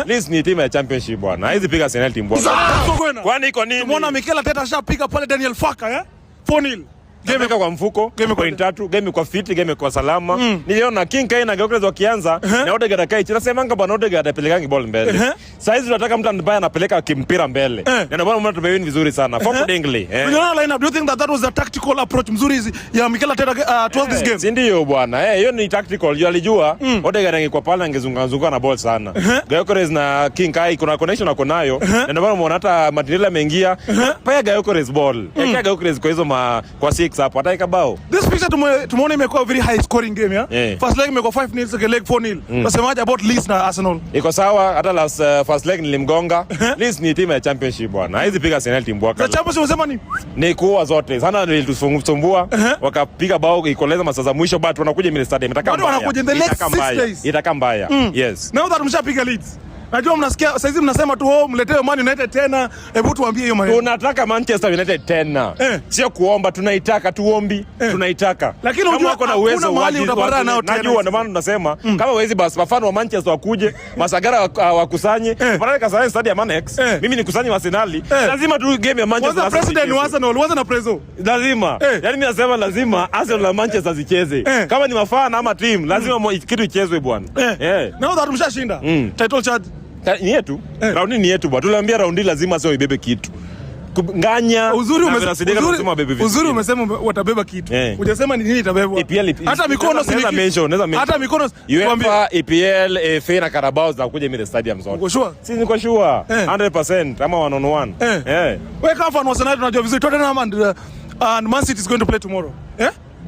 Leeds ni timu ya championship bwana. Hizi piga Arsenal timu bwana. Kwani iko nini? Tumeona Mikel Arteta ashapiga pale Daniel Farke 4-0. Game kwa mfuko, game kwa tatu, game kwa fiti, game kwa salama. Niliona King Kane na Gyökeres wakianza na Odegaard akaichi. Nasemanga bwana Odegaard apelekangi ball mbele. Sasa hizi tunataka mtu ambaye anapeleka kimpira mbele. Na ndio maana tumewin vizuri sana. Forward England. Unaona lineup, do you think that was a tactical approach mzuri ya Mikel Arteta towards this game? Si ndio bwana. Hiyo ni tactical. Alijua Odegaard angekuwa pale angezunguka na ball sana. Gyökeres na King Kane kuna connection wako nayo. Na ndio maana umeona hata Martinelli ameingia. Paya Gyökeres ball. Ekea Gyökeres kwa hizo kwa 6 hapo hata ikabao. This picture tumeona imekuwa very high scoring game First leg imekuwa 5-0, second leg 4-0. Unasemaje about Leeds na Arsenal? Iko sawa, hata first leg nilimgonga. Leeds ni timu ya championship bwana. Hizi piga Arsenal timu bwaka. The championship unasema ni kuwa zote. Sana nilitusumbua wakapiga bao ikoleza masaa mwisho but wanakuja mile stadium itaka mbaya. Wanakuja in the next 6 days. Itaka mbaya. Yes. Now that mshapiga Leeds. Najua mnasikia sasa hizi mnasema tu mletee Man United tena. Hebu tuambie hiyo maneno. Tunataka Manchester United tena. Sio kuomba, tunaitaka tuombi, tunaitaka. Lakini unajua kuna uwezo mahali utapata nao tena. Najua ndio maana tunasema kama wezi basi mafano wa Manchester wakuje, Masagara wakusanye, pale Kasarani Stadium Annex. Mimi nikusanye Arsenal. Lazima tu game ya Manchester. What's the president wa Arsenal? What's na prezo? Lazima. Yaani mimi nasema lazima Arsenal na Manchester zicheze. Kama ni mafana ama team, lazima kitu ichezwe bwana. Now that mshashinda. Title charge ni yetu. Raundi ni yetu bwana. Tuliambia raundi lazima sio ibebe kitu. Nganya. Uzuri umesema watabeba kitu. Hujasema ni nini itabebwa. Hata mikono si hata mikono UEFA, EPL, FA na Carabao za kuja mile stadium zote. Uko sure? Si niko sure. 100% ama 1 on 1. Wewe kama fan wa Arsenal tunajua vizuri Tottenham and Man City is going to play tomorrow.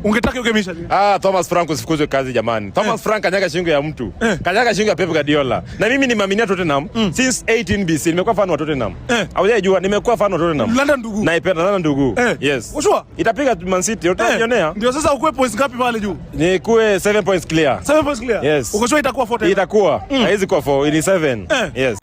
Ungetaka hiyo game isha. Thomas Frank usifukuzwe kazi jamani. Thomas Frank kanyaga shingo ya mtu. Kanyaga shingo ya Pep Guardiola. Na mimi ni mamania Tottenham since 18 BC. Nimekuwa fan wa Tottenham. Haujajua nimekuwa fan wa Tottenham. London ndugu. Naipenda London ndugu. Yes. Ushua? Itapiga Man City. Utajionea. Ndio sasa ukue points ngapi pale juu? Ni kuwe 7 points clear. 7 points clear. Yes. Uko sure itakuwa 4? Itakuwa. Haizi kuwa 4, ni 7. Yes.